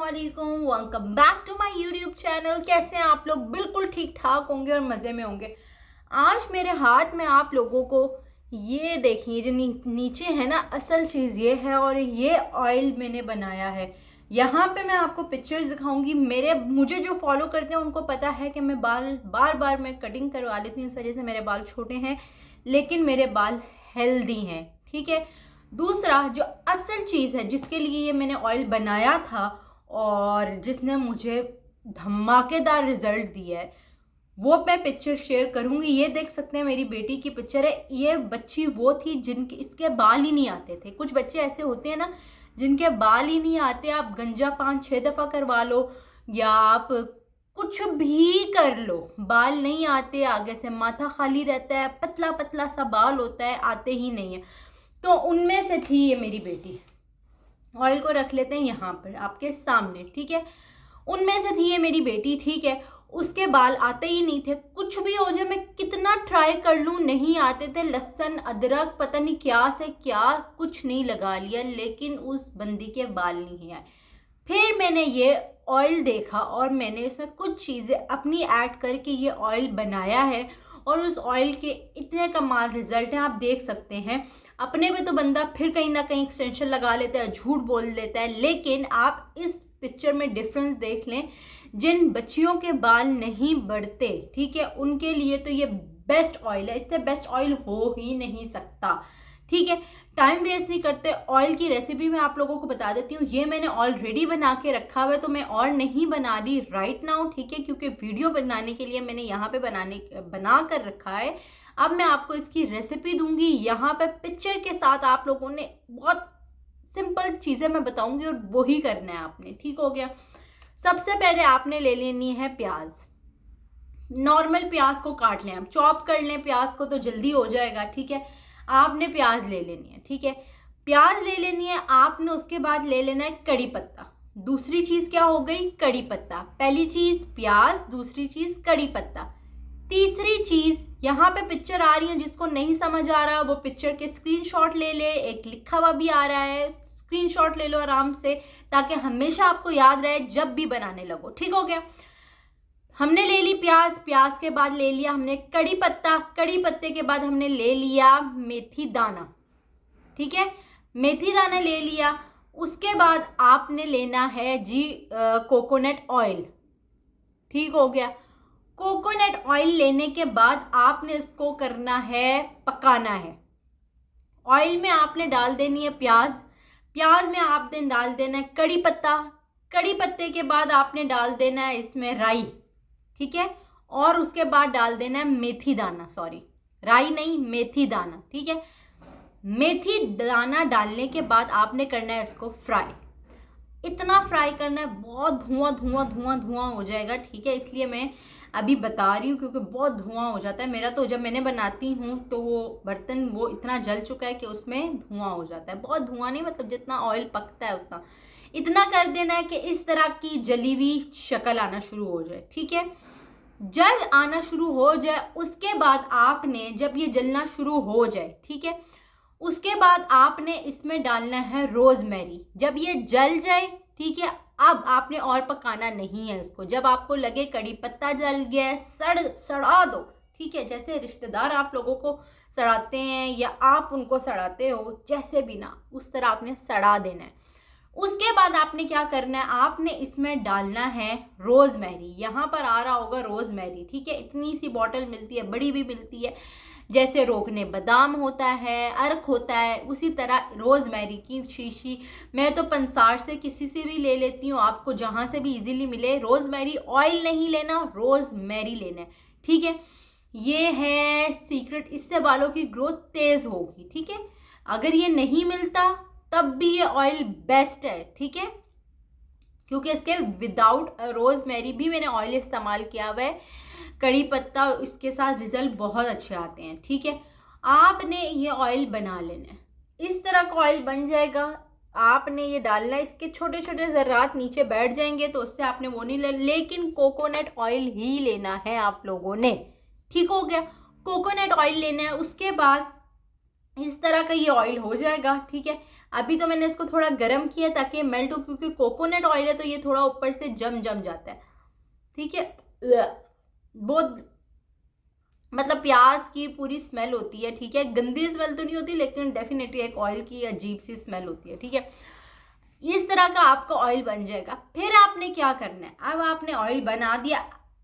अस्सलामुअलैकुम, welcome back to my YouTube channel. कैसे हैं आप लोग? बिल्कुल ठीक ठाक होंगे और मज़े में होंगे। आज मेरे हाथ में आप लोगों को ये देखिए जो नीचे है ना, असल चीज़ ये है और ये ऑयल मैंने बनाया है। यहाँ पे मैं आपको पिक्चर्स दिखाऊंगी। मुझे जो फॉलो करते हैं उनको पता है कि मैं बार बार मैं कटिंग करवा लेती हूँ, इस वजह से मेरे बाल छोटे हैं, लेकिन मेरे बाल हेल्दी हैं। ठीक है। दूसरा जो असल चीज़ है जिसके लिए ये मैंने ऑयल बनाया था और जिसने मुझे धमाकेदार रिजल्ट दिया है, वो मैं पिक्चर शेयर करूंगी। ये देख सकते हैं, मेरी बेटी की पिक्चर है। ये बच्ची वो थी जिनके इसके बाल ही नहीं आते थे। कुछ बच्चे ऐसे होते हैं ना जिनके बाल ही नहीं आते। आप गंजा 5-6 दफ़ा करवा लो या आप कुछ भी कर लो, बाल नहीं आते। आगे से माथा खाली रहता है, पतला पतला सा बाल होता है, आते ही नहीं है। तो उनमें से थी ये मेरी बेटी। ऑयल को रख लेते हैं यहाँ पर आपके सामने। ठीक है। उनमें से थी ये मेरी बेटी। ठीक है। उसके बाल आते ही नहीं थे। कुछ भी हो जाए, मैं कितना ट्राई कर लूँ नहीं आते थे। लहसुन अदरक पता नहीं क्या से क्या कुछ नहीं लगा लिया, लेकिन उस बंदी के बाल नहीं आए। फिर मैंने ये ऑयल देखा और मैंने इसमें कुछ चीज़ें अपनी ऐड करके ये ऑयल बनाया है और उस ऑयल के इतने कमाल रिजल्ट हैं, आप देख सकते हैं। अपने पे तो बंदा फिर कहीं ना कहीं एक्सटेंशन लगा लेता है, झूठ बोल देता है, लेकिन आप इस पिक्चर में डिफरेंस देख लें। जिन बच्चियों के बाल नहीं बढ़ते, ठीक है, उनके लिए तो ये बेस्ट ऑयल है। इससे बेस्ट ऑयल हो ही नहीं सकता। ठीक है। टाइम वेस्ट नहीं करते। ऑयल की रेसिपी मैं आप लोगों को बता देती हूँ। ये मैंने ऑलरेडी बना के रखा हुआ है, तो मैं और नहीं बना रही राइट नाउ। ठीक है। क्योंकि वीडियो बनाने के लिए मैंने यहाँ पे बना कर रखा है। अब मैं आपको इसकी रेसिपी दूंगी। यहाँ पे पिक्चर के साथ आप लोगों ने बहुत सिंपल चीज़ें मैं बताऊंगी और वही करना है आपने। ठीक हो गया। सबसे पहले आपने ले लेनी है प्याज। नॉर्मल प्याज को काट लें, आप चॉप कर लें प्याज को तो जल्दी हो जाएगा। ठीक है। आपने प्याज ले लेनी है। ठीक है। प्याज ले लेनी है आपने। उसके बाद ले लेना है कड़ी पत्ता। दूसरी चीज क्या हो गई? कड़ी पत्ता। पहली चीज प्याज, दूसरी चीज कड़ी पत्ता, तीसरी चीज यहाँ पे पिक्चर आ रही है। जिसको नहीं समझ आ रहा वो पिक्चर के स्क्रीनशॉट ले ले, एक लिखा हुआ भी आ रहा है, स्क्रीनशॉट ले लो आराम से, ताकि हमेशा आपको याद रहे जब भी बनाने लगो। ठीक हो गया। हमने ले ली प्याज, प्याज के बाद ले लिया हमने कड़ी पत्ता, कड़ी पत्ते के बाद हमने ले लिया मेथी दाना। ठीक है। मेथी दाना ले लिया। उसके बाद आपने लेना है जी कोकोनट ऑयल। ठीक हो गया। कोकोनट ऑयल लेने के बाद आपने इसको करना है, पकाना है। ऑयल में आपने डाल देनी है प्याज, प्याज में आपने डाल देना है कड़ी पत्ता, कड़ी पत्ते के बाद आपने डाल देना है इसमें राई। ठीक है। और उसके बाद डाल देना है मेथी दाना, सॉरी राई नहीं, मेथी दाना। ठीक है। मेथी दाना डालने के बाद आपने करना है इसको फ्राई। इतना फ्राई करना है, बहुत धुआं धुआं धुआं धुआं हो जाएगा। ठीक है। इसलिए मैं अभी बता रही हूँ क्योंकि बहुत धुआं हो जाता है। मेरा तो जब मैंने बनाती हूँ तो वो बर्तन वो इतना जल चुका है कि उसमें धुआं हो जाता है। बहुत धुआं नहीं, मतलब जितना ऑयल पकता है उतना। इतना कर देना है कि इस तरह की जली हुई शक्ल आना शुरू हो जाए। ठीक है। जब आना शुरू हो जाए उसके बाद आपने, जब ये जलना शुरू हो जाए, ठीक है, उसके बाद आपने इसमें डालना है रोजमेरी। जब ये जल जाए, ठीक है, अब आपने और पकाना नहीं है इसको। जब आपको लगे कड़ी पत्ता जल गया है, सड़ा दो। ठीक है। जैसे रिश्तेदार आप लोगों को सड़ाते हैं या आप उनको सड़ाते हो, जैसे भी ना, उस तरह आपने सड़ा देना है। उसके बाद आपने क्या करना है, आपने इसमें डालना है रोजमेरी। यहाँ पर आ रहा होगा रोजमेरी। ठीक है। इतनी सी बॉटल मिलती है, बड़ी भी मिलती है। जैसे रोकने बादाम होता है, अर्क होता है, उसी तरह रोजमेरी की शीशी मैं तो पंसार से किसी से भी ले लेती हूँ। आपको जहाँ से भी इजीली मिले। रोजमेरी ऑयल नहीं लेना, रोजमेरी लेना है। ठीक है। ये है सीक्रेट, इससे बालों की ग्रोथ तेज होगी। ठीक है। अगर ये नहीं मिलता तब भी ये ऑयल बेस्ट है। ठीक है। क्योंकि इसके विदाउट रोजमेरी भी मैंने ऑयल इस्तेमाल किया हुआ है, कड़ी पत्ता, इसके साथ रिजल्ट बहुत अच्छे आते हैं। ठीक है। आपने ये ऑयल बना लेना है। इस तरह का ऑयल बन जाएगा। आपने ये डालना है, इसके छोटे छोटे ज़र्रात नीचे बैठ जाएंगे तो उससे आपने वो नहीं लेना, लेकिन कोकोनट ऑयल ही लेना है आप लोगों ने। ठीक हो गया। कोकोनट ऑयल लेना है। उसके बाद इस तरह का ये ऑयल हो जाएगा, ठीक है। अभी तो मैंने इसको थोड़ा गर्म किया ताकि मेल्ट हो, क्योंकि कोकोनट ऑयल है तो ये थोड़ा ऊपर से जम जाता है, ठीक है। बहुत मतलब प्याज की पूरी स्मेल होती है, ठीक है। गंदी स्मेल तो नहीं होती, लेकिन डेफिनेटली एक ऑयल की अजीब सी स्मेल होती है, ठीक है। इस तरह का आपका ऑयल बन जाएगा। फिर आपने क्या करना है, अब आपने ऑयल बना दिया,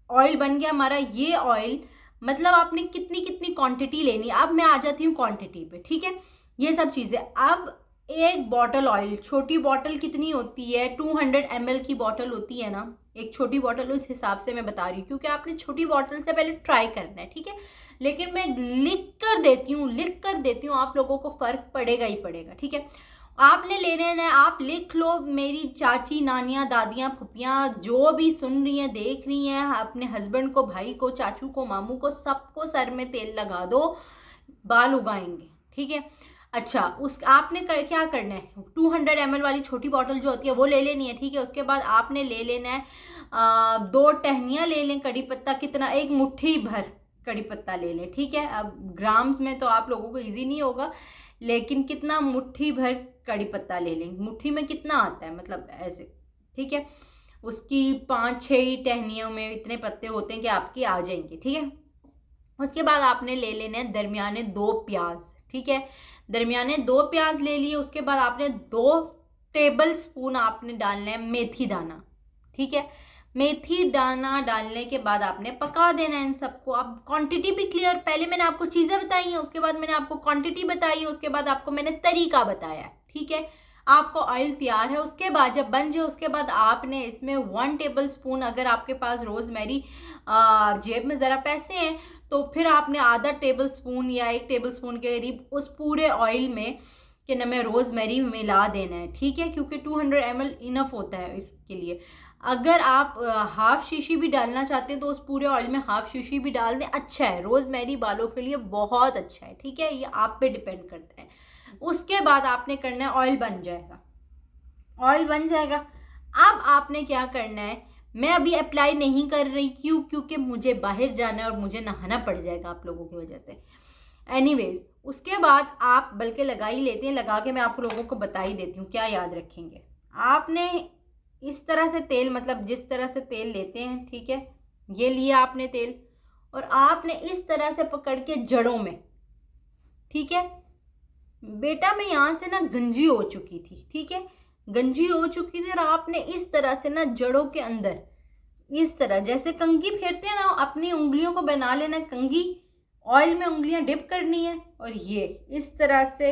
ऑयल बन गया हमारा। ये ऑयल मतलब आपने कितनी कितनी क्वांटिटी लेनी है, अब मैं आ जाती हूँ क्वांटिटी पे, ठीक है। ये सब चीज़ें, अब एक बॉटल ऑयल, छोटी बॉटल कितनी होती है, 200 ml की बॉटल होती है ना, एक छोटी बॉटल, उस हिसाब से मैं बता रही हूँ, क्योंकि आपने छोटी बॉटल से पहले ट्राई करना है, ठीक है। लेकिन मैं लिख कर देती हूँ, आप लोगों को फ़र्क पड़ेगा ही पड़ेगा, ठीक है। आपने लेने हैं, आप लिख लो। मेरी चाची, नानियाँ, दादियाँ, फुफियाँ जो भी सुन रही हैं, देख रही हैं, अपने हस्बैंड को, भाई को, चाचू को, मामू को, सबको सर में तेल लगा दो, बाल उगाएंगे, ठीक है। अच्छा, उस आपने क्या करना है, 200 ml वाली छोटी बॉटल जो होती है वो ले लेनी है, ठीक है। उसके बाद आपने ले लेना है 2 टहनियाँ ले लें कड़ी पत्ता, कितना, एक मुट्ठी भर कड़ी पत्ता ले लें, ठीक है। अब ग्राम्स में तो आप लोगों को ईजी नहीं होगा, लेकिन कितना, मुट्ठी भर कड़ी पत्ता ले लें। मुट्ठी में कितना आता है, मतलब ऐसे, ठीक है। उसकी 5-6 टहनियों में इतने पत्ते होते हैं कि आपकी आ जाएंगे, ठीक है। उसके बाद आपने ले लेने हैं दरमियाने 2 प्याज, ठीक है। दरमियाने 2 प्याज ले लिए। उसके बाद आपने 2 टेबल स्पून आपने डालना है मेथी दाना, ठीक है। मेथी दाना डालने के बाद आपने पका देना है इन सबको। अब क्वांटिटी भी क्लियर, पहले मैंने आपको चीज़ें बताई हैं, उसके बाद मैंने आपको क्वांटिटी बताई है, उसके बाद आपको मैंने तरीका बताया है, ठीक है। आपको ऑयल तैयार है। उसके बाद जब बन जाए, उसके बाद आपने इसमें 1 टेबल स्पून, अगर आपके पास रोज़मेरी जेब में ज़रा पैसे हैं तो फिर आपने आधा टेबल स्पून या 1 टेबल स्पून के करीब उस पूरे ऑयल में कि ना, मैं रोज़मेरी मिला देना है, ठीक है। क्योंकि 200 ml इनफ होता है इसके लिए। अगर आप हाफ शीशी भी डालना चाहते हैं तो उस पूरे ऑयल में हाफ शीशी भी डाल दें, अच्छा है। रोज़मेरी बालों के लिए बहुत अच्छा है, ठीक है। ये आप पे डिपेंड करता है। उसके बाद आपने करना है, ऑयल बन जाएगा, ऑयल बन जाएगा। अब आपने क्या करना है, मैं अभी अप्लाई नहीं कर रही, क्योंकि मुझे बाहर जाना है और मुझे नहाना पड़ जाएगा आप लोगों की वजह से। एनीवेज, उसके बाद आप बल्कि लगा ही लेते हैं, लगा के मैं आप लोगों को बता ही देती हूँ क्या याद रखेंगे। आपने इस तरह से तेल, मतलब जिस तरह से तेल लेते हैं, ठीक है, ये लिया आपने तेल, और आपने इस तरह से पकड़ के जड़ों में, ठीक है। बेटा मैं यहाँ से ना गंजी हो चुकी थी, ठीक है, गंजी हो चुकी थी, और आपने इस तरह से ना जड़ों के अंदर, इस तरह जैसे कंघी फेरते हैं ना, अपनी उंगलियों को बना लेना कंघी, ऑयल में उंगलियां डिप करनी है, और ये इस तरह से,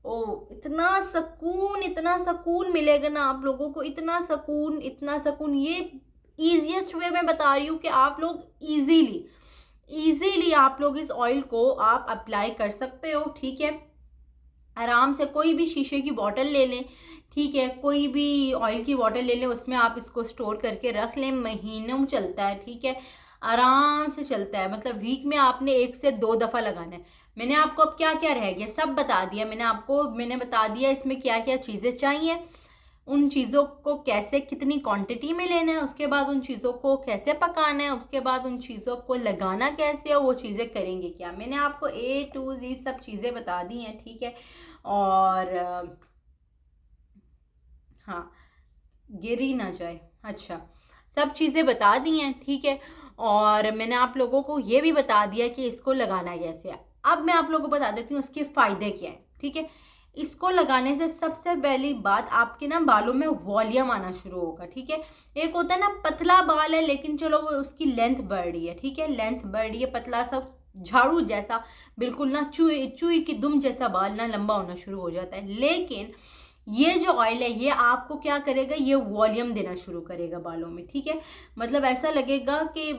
ओ इतना सुकून मिलेगा ना आप लोगों को, इतना सुकून। ये ईजीएस्ट वे में बता रही हूँ कि आप लोग इजीली आप लोग इस ऑयल को आप अप्लाई कर सकते हो, ठीक है। आराम से कोई भी शीशे की बोतल ले लें, ठीक है, कोई भी ऑयल की बोतल ले लें, उसमें आप इसको स्टोर करके रख लें, महीनों चलता है, ठीक है, आराम से चलता है। मतलब वीक में आपने 1 से 2 दफ़ा लगाना है। मैंने आपको अब क्या क्या रह गया सब बता दिया, मैंने बता दिया इसमें क्या क्या चीज़ें चाहिए, उन चीज़ों को कैसे कितनी क्वांटिटी में लेना है, उसके बाद उन चीज़ों को कैसे पकाना है, उसके बाद उन चीज़ों को लगाना कैसे है, वो चीज़ें करेंगे क्या, मैंने आपको A to Z सब चीज़ें बता दी हैं, ठीक है। और हाँ, गिर ही ना जाए, अच्छा, सब चीज़ें बता दी हैं, ठीक है। और मैंने आप लोगों को ये भी बता दिया कि इसको लगाना कैसे है। अब मैं आप लोगों को बता देती हूँ इसके फ़ायदे क्या हैं, ठीक है। इसको लगाने से सबसे पहली बात, आपके ना बालों में वॉल्यूम आना शुरू होगा, ठीक है। एक होता है ना पतला बाल है, लेकिन चलो वो उसकी लेंथ बढ़ रही है, ठीक है, लेंथ बढ़ रही है, पतला सा झाड़ू जैसा, बिल्कुल ना चुई की दुम जैसा बाल ना लंबा होना शुरू हो जाता है। लेकिन ये जो ऑयल है ये आपको क्या करेगा, ये वॉल्यूम देना शुरू करेगा बालों में, ठीक है। मतलब ऐसा लगेगा कि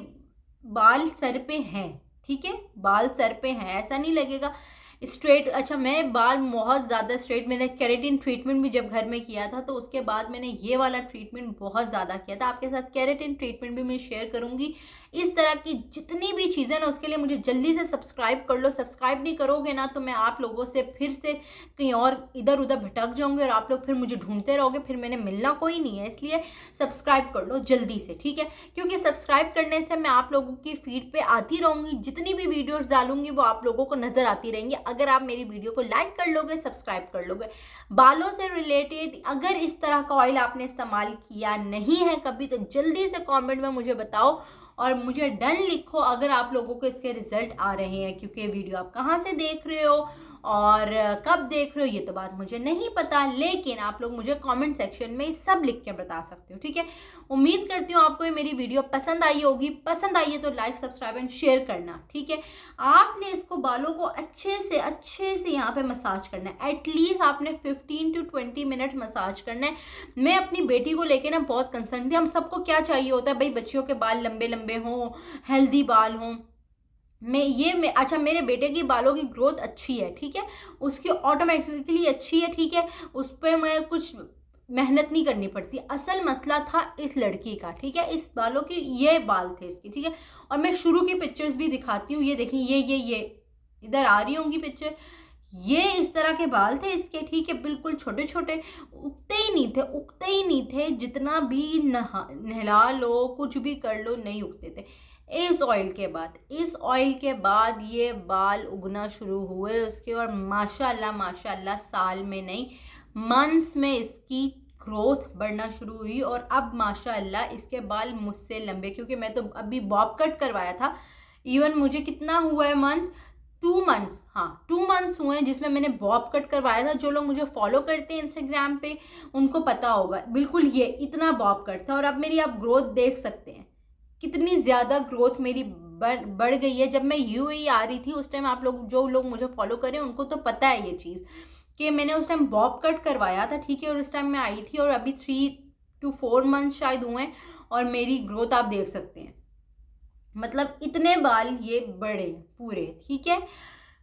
बाल सर पे हैं, ठीक है, बाल सर पे हैं, ऐसा नहीं लगेगा स्ट्रेट। अच्छा, मैं बाल बहुत ज़्यादा स्ट्रेट, मैंने केराटिन ट्रीटमेंट भी जब घर में किया था, तो उसके बाद मैंने ये वाला ट्रीटमेंट बहुत ज़्यादा किया था। आपके साथ केराटिन ट्रीटमेंट भी मैं शेयर करूँगी। इस तरह की जितनी भी चीज़ें ना, उसके लिए मुझे जल्दी से सब्सक्राइब कर लो। सब्सक्राइब नहीं करोगे ना तो मैं आप लोगों से फिर से कहीं और इधर उधर भटक जाऊँगी और आप लोग फिर मुझे ढूंढते रहोगे, फिर मैंने मिलना कोई नहीं है। इसलिए सब्सक्राइब कर लो जल्दी से, ठीक है, क्योंकि सब्सक्राइब करने से मैं आप लोगों की फीड पे आती रहूँगी, जितनी भी वीडियोज़ डालूंगी वो आप लोगों को नज़र आती रहेंगी। अगर आप मेरी वीडियो को लाइक कर लोगे, सब्सक्राइब कर लोगे। बालों से रिलेटेड अगर इस तरह का ऑयल आपने इस्तेमाल किया नहीं है कभी, तो जल्दी से कमेंट में मुझे बताओ और मुझे डन लिखो अगर आप लोगों को इसके रिजल्ट आ रहे हैं। क्योंकि वीडियो आप कहाँ से देख रहे हो और कब देख रहे हो ये तो बात मुझे नहीं पता, लेकिन आप लोग मुझे कमेंट सेक्शन में सब लिख के बता सकते हो, ठीक है। उम्मीद करती हूँ आपको ये मेरी वीडियो पसंद आई होगी। पसंद आई है तो लाइक, सब्सक्राइब एंड शेयर करना, ठीक है। आपने इसको बालों को अच्छे से यहाँ पे मसाज करना है। एटलीस्ट आपने 15 to 20 मिनट मसाज करना है। मैं अपनी बेटी को लेके ना बहुत कंसर्न थी। हम सबको क्या चाहिए होता है भाई, बच्चियों के बाल लंबे लंबे हों, हेल्दी बाल हों। अच्छा, मेरे बेटे की बालों की ग्रोथ अच्छी है, ठीक है, उसकी ऑटोमेटिकली अच्छी है, ठीक है, उस पर मैं कुछ मेहनत नहीं करनी पड़ती। असल मसला था इस लड़की का, ठीक है, इस बालों की, ये बाल थे इसके, ठीक है। और मैं शुरू की पिक्चर्स भी दिखाती हूँ। ये देखिए, ये इधर आ रही होंगी पिक्चर। ये इस तरह के बाल थे इसके, ठीक है, बिल्कुल छोटे छोटे, उगते ही नहीं थे। जितना भी नहला लो, कुछ भी कर लो, नहीं उगते थे। इस ऑयल के बाद ये बाल उगना शुरू हुए उसके, और माशाल्लाह साल में नहीं, मंथ्स में इसकी ग्रोथ बढ़ना शुरू हुई। और अब माशाल्लाह इसके बाल मुझसे लंबे, क्योंकि मैं तो अभी बॉब कट करवाया था। इवन मुझे कितना हुआ है मंथ, 2 मंथ्स, हाँ 2 मंथ्स हुए हैं जिसमें मैंने बॉब कट करवाया था। जो लोग मुझे फॉलो करते हैं इंस्टाग्राम पे उनको पता होगा, बिल्कुल ये इतना बॉब कट था। और अब मेरी आप ग्रोथ देख सकते हैं, कितनी ज़्यादा ग्रोथ मेरी बढ़ गई है। जब मैं यूएई आ रही थी उस टाइम, आप लोग जो लोग मुझे फॉलो करें उनको तो पता है ये चीज़, कि मैंने उस टाइम बॉब कट करवाया था, ठीक है, और उस टाइम मैं आई थी। और अभी 3 to 4 मंथ शायद हुए हैं और मेरी ग्रोथ आप देख सकते हैं। मतलब इतने बाल ये बड़े पूरे, ठीक है,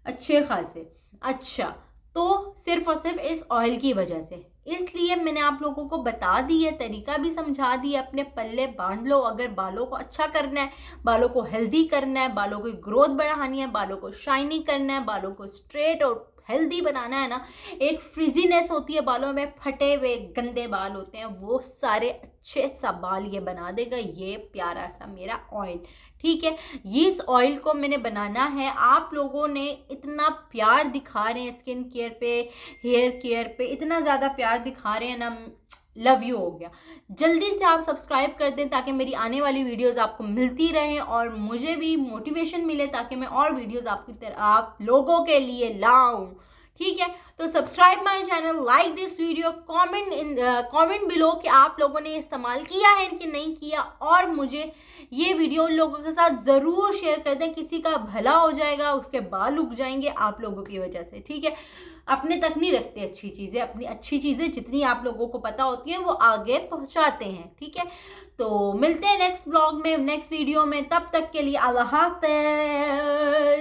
अच्छे खासे। अच्छा, तो सिर्फ और सिर्फ इस ऑयल की वजह से, इसलिए मैंने आप लोगों को बता दी है, तरीका भी समझा दिया। अपने पल्ले बांध लो अगर बालों को अच्छा करना है, बालों को हेल्दी करना है, बालों की ग्रोथ बढ़ानी है, बालों को शाइनी करना है, बालों को स्ट्रेट और हेल्दी बनाना है ना। एक फ्रिजीनेस होती है बालों में, फटे हुए गंदे बाल होते हैं, वो सारे अच्छे सा बाल ये बना देगा ये प्यारा सा मेरा ऑयल, ठीक है। ये इस ऑयल को मैंने बनाना है। आप लोगों ने इतना प्यार दिखा रहे हैं स्किन केयर पे, हेयर केयर पे, इतना ज़्यादा प्यार दिखा रहे हैं ना, लव यू हो गया। जल्दी से आप सब्सक्राइब कर दें ताकि मेरी आने वाली वीडियोस आपको मिलती रहें और मुझे भी मोटिवेशन मिले ताकि मैं और वीडियोस आपकी तरह आप लोगों के लिए लाऊं, ठीक है। तो subscribe my channel, like this video, comment below कि आप लोगों ने इस्तेमाल किया है कि नहीं किया, और मुझे ये वीडियो उन लोगों के साथ ज़रूर शेयर कर दें। किसी का भला हो जाएगा, उसके बाल उग जाएंगे आप लोगों की वजह से, ठीक है। अपने तक नहीं रखते अच्छी चीज़ें, अपनी अच्छी चीज़ें जितनी आप लोगों को पता होती हैं वो आगे पहुंचाते हैं, ठीक है। तो मिलते हैं नेक्स्ट ब्लॉग में, नेक्स्ट वीडियो में, तब तक के लिए अल्लाह हाफ़िज़।